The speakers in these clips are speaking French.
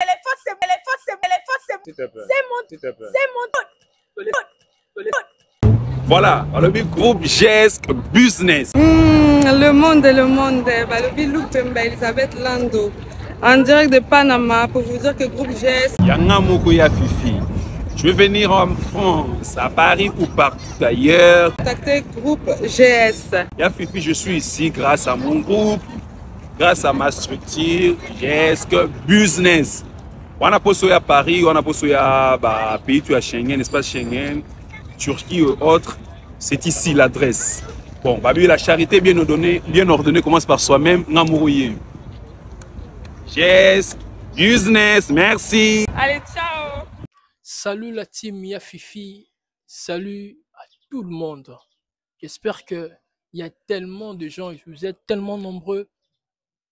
S'il te plaît. S'il te plaît. Voilà, le groupe GESC Business. Le monde. Le Look Elisabeth Lando. En direct de Panama pour vous dire que groupe GESC. Yanga Mokoya Fifi. Je vais venir en France, à Paris ou partout ailleurs. Contactez groupe GESC. Ya Fifi, je suis ici grâce à mon groupe, grâce à ma structure GESC Business. On a posé à Paris, on a posé à pays à Schengen, espace Schengen, Turquie et autres. C'est ici l'adresse. Bon, la charité bien ordonnée commence par soi-même. Namourouye. GESC Business, merci. Allez, ciao. Salut la team Ya Fifi, salut à tout le monde. J'espère qu'il y a tellement de gens, vous êtes tellement nombreux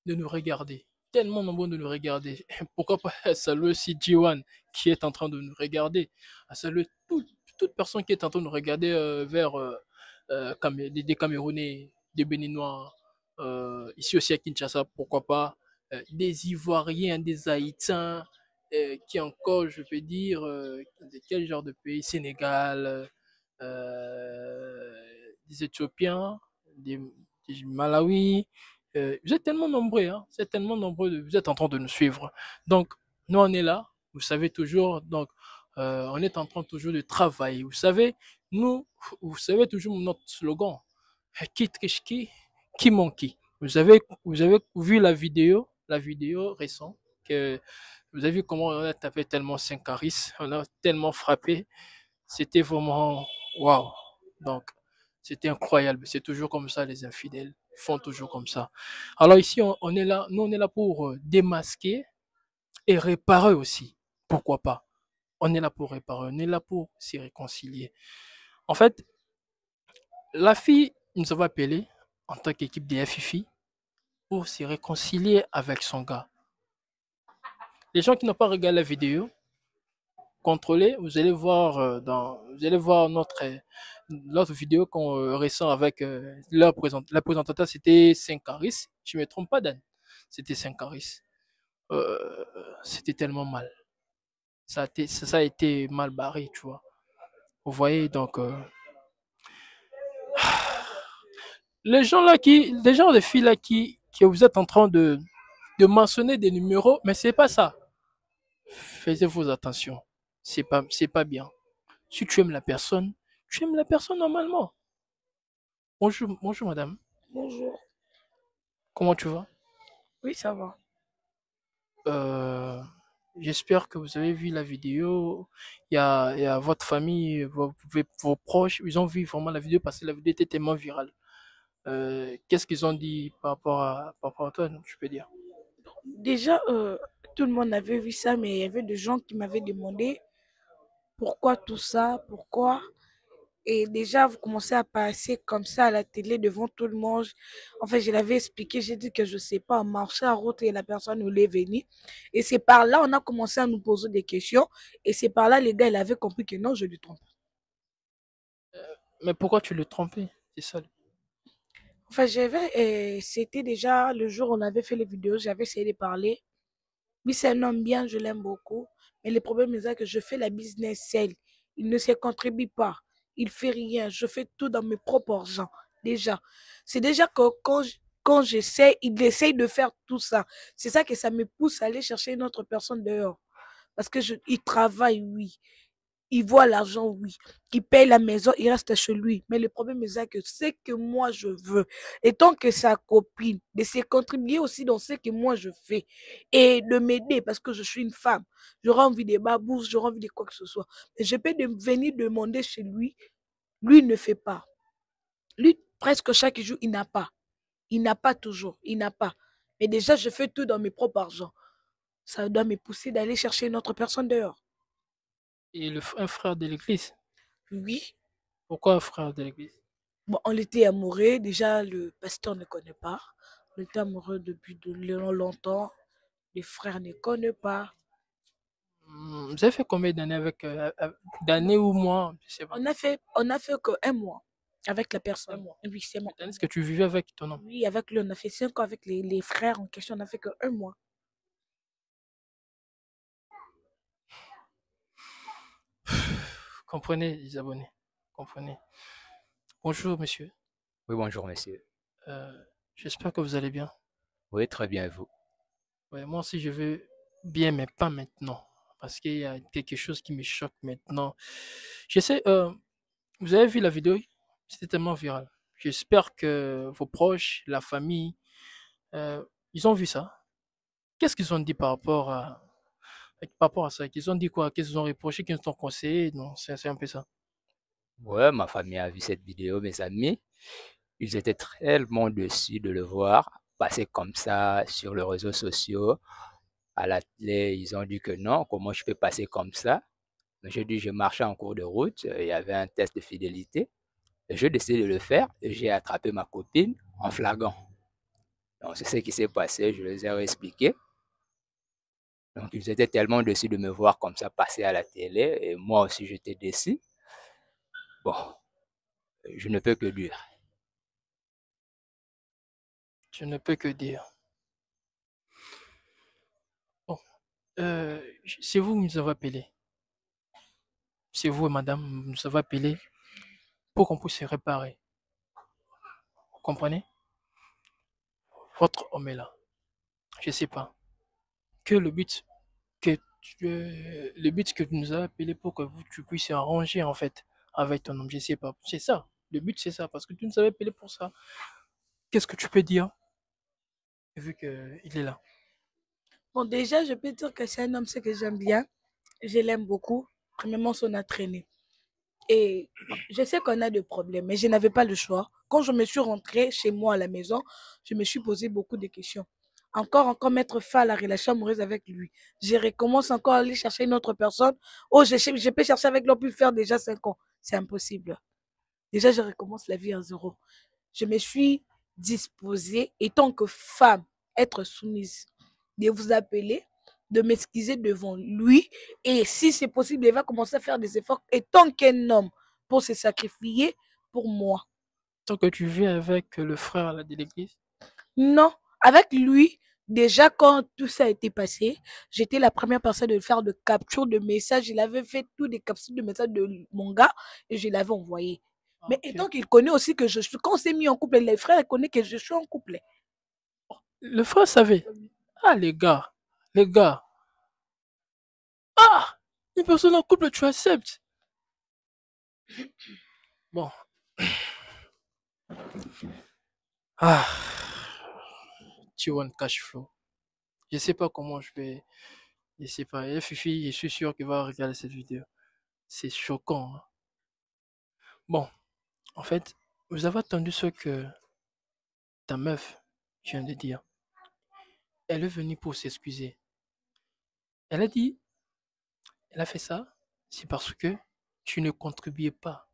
de nous regarder. Tellement nombreux de nous regarder. Pourquoi pas saluer aussi G1 qui est en train de nous regarder. Saluer toute personne qui est en train de nous regarder vers des Camerounais, des Béninois, ici aussi à Kinshasa, pourquoi pas, des Ivoiriens, des Haïtiens, qui encore, je peux dire, de quel genre de pays? Sénégal, des Éthiopiens, des Malawi. Vous êtes tellement nombreux, hein? Vous êtes tellement nombreux, vous êtes en train de nous suivre. Donc, nous, on est là, vous savez toujours. Donc, on est en train toujours de travailler. Vous savez, nous, vous savez toujours notre slogan. Qui triche qui manque qui. Vous avez vu la vidéo récente que vous avez vu comment on a tapé tellement Saint-Caris, on a tellement frappé. C'était vraiment waouh. Donc, c'était incroyable. C'est toujours comme ça, les infidèles font toujours comme ça. Alors ici, on est là, nous on est là pour démasquer et réparer aussi. Pourquoi pas? On est là pour réparer, on est là pour s'y réconcilier. En fait, la fille nous avait appelé en tant qu'équipe des FIFI pour se réconcilier avec son gars. Les gens qui n'ont pas regardé la vidéo, contrôlez, vous allez voir notre vidéo qu'on récent avec la présentateur, c'était Saint-Caris. Je ne me trompe pas, Dan. C'était Saint-Caris. C'était tellement mal. Ça a été mal barré, tu vois. Vous voyez, donc les gens de filles là qui vous êtes en train de mentionner des numéros, mais c'est pas ça. Faites vos attentions. C'est pas bien. Si tu aimes la personne, tu aimes la personne normalement. Bonjour madame. Bonjour. Comment tu vas? Oui, ça va. Euh, J'espère que vous avez vu la vidéo. Il y a votre famille, vos proches, ils ont vu vraiment la vidéo parce que la vidéo était tellement virale. Qu'est-ce qu'ils ont dit par rapport à toi, je peux dire? Déjà, tout le monde avait vu ça, mais il y avait des gens qui m'avaient demandé pourquoi tout ça, pourquoi. Et déjà, vous commencez à passer comme ça à la télé devant tout le monde. En fait, je l'avais expliqué, j'ai dit que je ne sais pas, on marchait en route et la personne nous est venue. Et c'est par là, on a commencé à nous poser des questions. Et c'est par là, les gars, ils avaient compris que non, je lui trompe. Mais pourquoi tu le trompais? C'est ça. Enfin, c'était déjà le jour où on avait fait les vidéos, j'avais essayé de parler. Oui, c'est un homme bien, je l'aime beaucoup. Mais le problème, c'est que je fais la business seule. Il ne se contribue pas. Il fait rien. Je fais tout dans mes propres argent. Déjà. C'est déjà que quand j'essaie, il essaye de faire tout ça. C'est ça que ça me pousse à aller chercher une autre personne dehors. Parce que il travaille, oui. Il voit l'argent, oui. Il paye la maison, il reste chez lui. Mais le problème est que c'est que moi je veux, et tant que sa copine, de se contribuer aussi dans ce que moi je fais et de m'aider parce que je suis une femme. J'aurais envie de babouses, j'aurais envie de quoi que ce soit. Mais je peux venir demander chez lui. Lui ne fait pas. Lui, presque chaque jour, il n'a pas. Il n'a pas toujours. Il n'a pas. Mais déjà, je fais tout dans mes propres argent. Ça doit me pousser d'aller chercher une autre personne dehors. Et un frère de l'église? Oui. Pourquoi un frère de l'église? Bon, on était amoureux. Déjà, le pasteur ne connaît pas. On était amoureux depuis de longtemps. Les frères ne connaissent pas. Vous avez fait combien d'années d'années ou mois? Je sais pas. On a fait qu'un mois avec la personne. Un mois. Oui, c'est moi. Est-ce que tu vivais avec ton homme? Oui, avec lui, on a fait 5 ans avec les frères en question. On a fait qu'un mois. Comprenez, les abonnés. Comprenez. Bonjour, monsieur. Oui, bonjour, monsieur. J'espère que vous allez bien. Oui, très bien, vous. Ouais, moi aussi, je vais bien, mais pas maintenant. Parce qu'il y a quelque chose qui me choque maintenant. Je sais, vous avez vu la vidéo? C'était tellement viral. J'espère que vos proches, la famille, euh, ils ont vu ça. Qu'est-ce qu'ils ont dit par rapport à ça? Qu'ils ont dit quoi? Qu'est-ce qu'ils ont reproché? Qu'ils ont conseillé? Non, c'est un peu ça. Ouais, ma famille a vu cette vidéo, mes amis. Ils étaient tellement déçus de le voir passer comme ça sur les réseaux sociaux. À la télé, ils ont dit que non, comment je peux passer comme ça? Mais j'ai dit, je marchais en cours de route, il y avait un test de fidélité. Et je décidé de le faire et j'ai attrapé ma copine en flagrant. Donc, c'est ce qui s'est passé, je les ai expliqué. Donc, ils étaient tellement déçus de me voir comme ça passer à la télé et moi aussi, j'étais déçu. Bon, je ne peux que dire. Je ne peux que dire. Bon, c'est vous qui nous avez appelé. C'est vous, madame, nous avez appelé pour qu'on puisse se réparer. Vous comprenez? Votre homme est là. Je ne sais pas. Que le but que tu nous as appelé pour que tu puisses arranger en fait avec ton homme, je ne sais pas. C'est ça. Le but c'est ça parce que tu nous avais appelé pour ça. Qu'est-ce que tu peux dire vu qu'il est là? Bon, déjà, je peux dire que c'est un homme, ce que j'aime bien. Je l'aime beaucoup. Premièrement, son entraîné. Et je sais qu'on a des problèmes, mais je n'avais pas le choix. Quand je me suis rentrée chez moi à la maison, je me suis posé beaucoup de questions. Encore mettre fin à la relation amoureuse avec lui. Je recommence encore à aller chercher une autre personne. Oh, je peux chercher avec l'homme, puis faire déjà 5 ans. C'est impossible. Déjà, je recommence la vie à zéro. Je me suis disposée, et tant que femme, être soumise, de vous appeler, de m'excuser devant lui. Et si c'est possible, il va commencer à faire des efforts, et tant qu'un homme, pour se sacrifier pour moi. Tant que tu vis avec le frère de l'église? Non, avec lui, déjà quand tout ça a été passé, j'étais la première personne de faire de capture de messages. Il avait fait tous des captures de messages de mon gars et je l'avais envoyé. Mais Ok. étant qu'il connaît aussi que je suis, quand on s'est mis en couple, les frères connaissent que je suis en couple. Le frère savait. Ah les gars. Ah! Une personne en couple, tu acceptes. Bon. Ah. Tu vois un cash flow. Je sais pas comment je vais. Je sais pas. Et Fifi, je suis sûr qu'il va regarder cette vidéo. C'est choquant. Hein. Bon, en fait, vous avez entendu ce que ta meuf vient de dire. Elle est venue pour s'excuser. Elle a dit, elle a fait ça, c'est parce que tu ne contribuais pas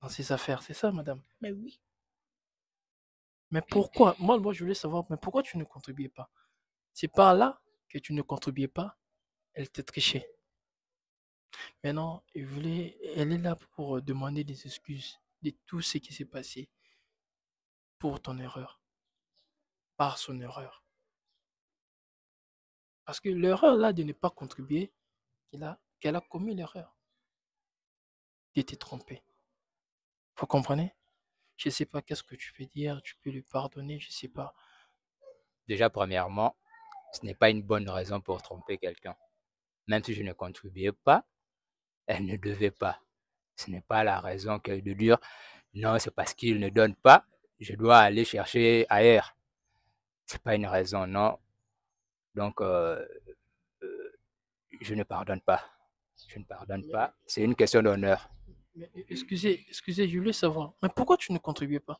dans ces affaires. C'est ça, madame? Mais oui. Mais pourquoi? Moi, je voulais savoir, mais pourquoi tu ne contribuais pas? C'est par là que tu ne contribuais pas, elle t'a triché. Maintenant, elle est là pour demander des excuses de tout ce qui s'est passé pour ton erreur, par son erreur. Parce que l'erreur là de ne pas contribuer, qu'elle a commis l'erreur de te tromper. Vous comprenez? Je ne sais pas qu'est-ce que tu peux dire, tu peux lui pardonner, je ne sais pas. Déjà, premièrement, ce n'est pas une bonne raison pour tromper quelqu'un. Même si je ne contribuais pas, elle ne devait pas. Ce n'est pas la raison que de dire non, c'est parce qu'il ne donne pas, je dois aller chercher ailleurs. C'est pas une raison, non. Donc, je ne pardonne pas. Je ne pardonne pas. C'est une question d'honneur. Mais excusez, je voulais savoir, mais pourquoi tu ne contribuais pas?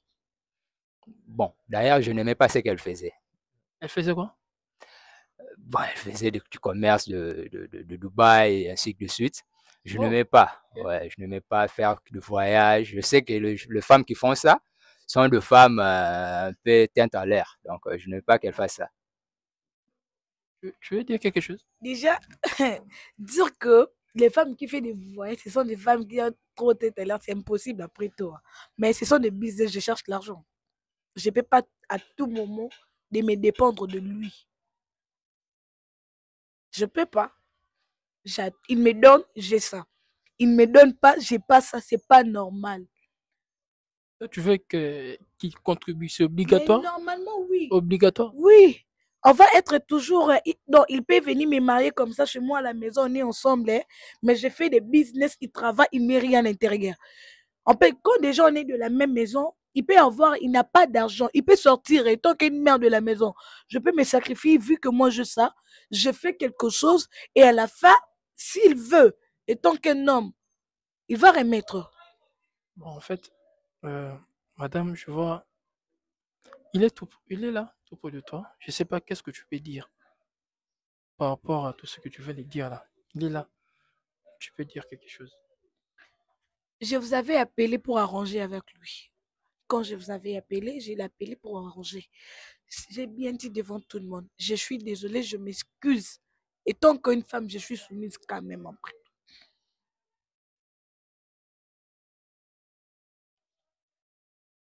Bon, d'ailleurs, je n'aimais pas ce qu'elle faisait. Elle faisait quoi? Bon, elle faisait du commerce de Dubaï et ainsi de suite. Je Oh, n'aimais pas. ok. Ouais, je n'aimais pas faire de voyage. Je sais que les femmes qui font ça sont des femmes un peu teintes à l'air. Donc, je n'aime pas qu'elles fassent ça. Tu veux dire quelque chose? Déjà, dire que les femmes qui font des voyages, ce sont des femmes qui ont trop tête à l'air, c'est impossible après tout. Mais ce sont des business, je cherche l'argent. Je ne peux pas à tout moment de me dépendre de lui. Je ne peux pas. Il me donne, j'ai ça. il ne me donne pas, j'ai pas ça, c'est pas normal. Toi, tu veux qu'il contribue, c'est Mais obligatoire? normalement, oui. Obligatoire? Oui. On va être toujours. Non, il peut venir me marier comme ça chez moi à la maison, on est ensemble, hein, mais je fais des business, il travaille, il ne met rien à l'intérieur. Quand déjà on est de la même maison, il n'a pas d'argent, il peut sortir et tant qu'une mère de la maison, je peux me sacrifier vu que moi je sais, je fais quelque chose et à la fin, s'il veut, et tant qu'un homme, il va remettre. Bon, en fait, euh, madame, je vois, il est là, tout près de toi. Je sais pas qu'est-ce que tu peux dire par rapport à tout ce que tu veux lui dire là. Il est là, tu peux dire quelque chose. Je vous avais appelé pour arranger avec lui. Quand je vous avais appelé, j'ai appelé pour arranger. J'ai bien dit devant tout le monde. Je suis désolée, je m'excuse. Et tant qu'une femme, je suis soumise quand même après.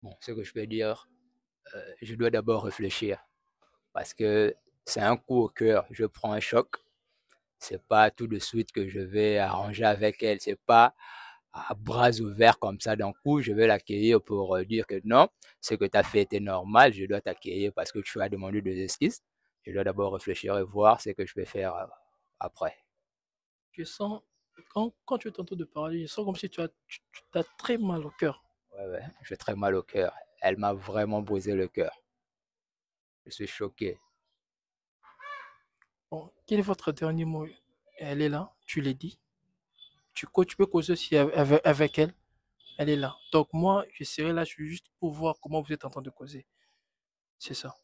Bon, ce que je peux dire, je dois d'abord réfléchir parce que c'est un coup au cœur. Je prends un choc. C'est pas tout de suite que je vais arranger avec elle. C'est pas à bras ouverts comme ça d'un coup. Je vais l'accueillir pour dire que non, ce que tu as fait était normal. Je dois t'accueillir parce que tu as demandé des excuses. Je dois d'abord réfléchir et voir ce que je vais faire après. Je sens, quand tu es en train de parler, je sens comme si tu as très mal au cœur. Ouais, ouais, j'ai très mal au cœur. Elle m'a vraiment brisé le cœur. Je suis choqué. Bon, quel est votre dernier mot? Elle est là, tu l'as dit. Tu peux causer aussi avec elle. Elle est là. Donc moi, je serai là juste pour voir comment vous êtes en train de causer. C'est ça.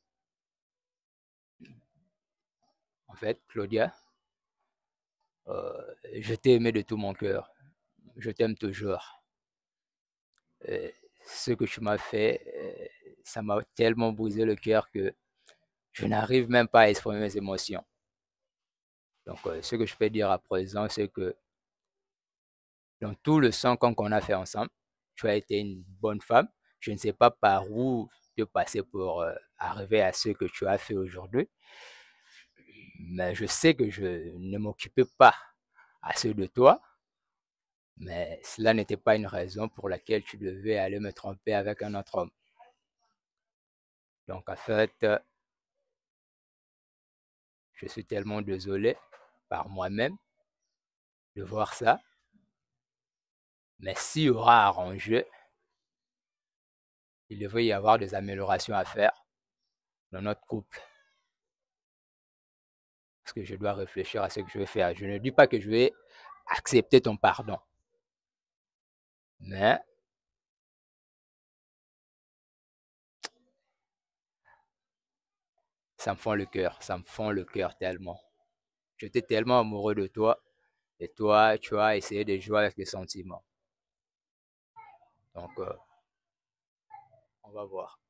En fait, Claudia, je t'ai aimé de tout mon cœur. Je t'aime toujours. Euh, Ce que tu m'as fait, ça m'a tellement brisé le cœur que je n'arrive même pas à exprimer mes émotions. Donc, ce que je peux dire à présent, c'est que dans tout le 5 ans qu'on a fait ensemble, tu as été une bonne femme. Je ne sais pas par où tu es passé pour arriver à ce que tu as fait aujourd'hui, mais je sais que je ne m'occupais pas assez de toi, mais cela n'était pas une raison pour laquelle tu devais aller me tromper avec un autre homme. Donc, en fait, je suis tellement désolé par moi-même de voir ça, mais s'il y aura arrangé, il devrait y avoir des améliorations à faire dans notre couple. Parce que je dois réfléchir à ce que je vais faire. Je ne dis pas que je vais accepter ton pardon, mais ça me fend le cœur, ça me fend le cœur tellement. J'étais tellement amoureux de toi et toi, tu as essayé de jouer avec les sentiments. Donc, on va voir.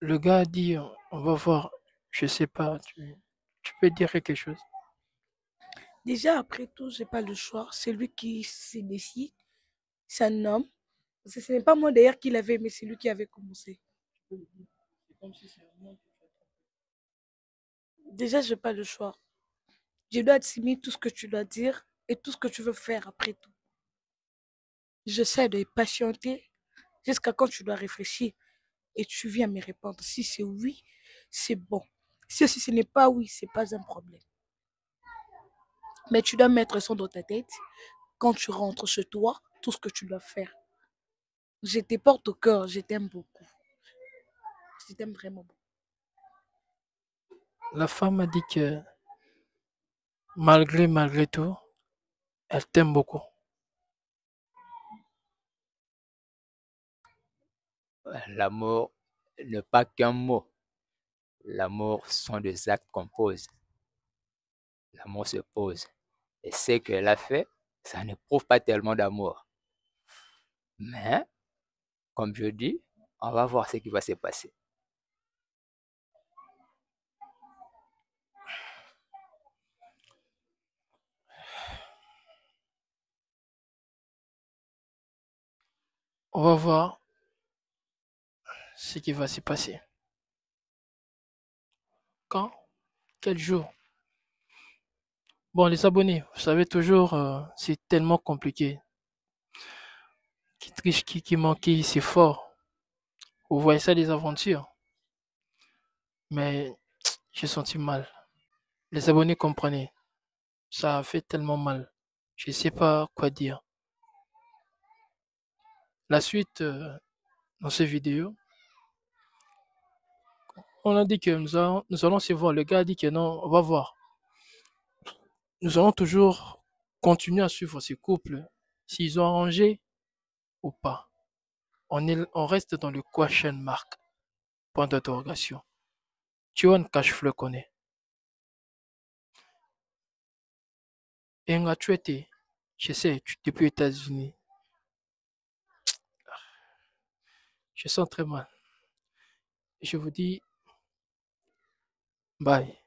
Le gars a dit, on va voir, je sais pas, tu peux dire quelque chose. Déjà, après tout, j'ai pas le choix. C'est lui qui se décide. C'est un homme. Parce que ce n'est pas moi d'ailleurs qui l'avais, mais c'est lui qui avait commencé. Déjà, j'ai pas le choix. Je dois assumer tout ce que tu dois dire et tout ce que tu veux faire après tout. J'essaie de patienter jusqu'à quand tu dois réfléchir et tu viens me répondre. Si c'est oui, c'est bon. Si ce n'est pas oui, c'est pas un problème. Mais tu dois mettre ça dans ta tête quand tu rentres chez toi, tout ce que tu dois faire. Je te porte au cœur, je t'aime beaucoup. Je t'aime vraiment beaucoup. La femme a dit que malgré tout, elle t'aime beaucoup. L'amour n'est pas qu'un mot. L'amour sont des actes qu'on pose. L'amour se pose. Et ce qu'elle a fait, ça ne prouve pas tellement d'amour. Mais, comme je dis, on va voir ce qui va se passer. On va voir ce qui va se passer. Quand? Quel jour? Bon, les abonnés, vous savez toujours, c'est tellement compliqué. Qui triche, qui ment, qui c'est fort. Vous voyez ça des aventures. Mais j'ai senti mal. Les abonnés comprenaient. Ça a fait tellement mal. Je ne sais pas quoi dire. La suite, dans ces vidéos, on a dit que nous allons se voir. Le gars a dit que non, on va voir. Nous allons toujours continuer à suivre ces couples, s'ils ont arrangé ou pas. On reste dans le question mark. Point d'interrogation. Tuan Cashflow connaît. Et on a traité, je sais, depuis les États-Unis. Je sens très mal. Je vous dis bye.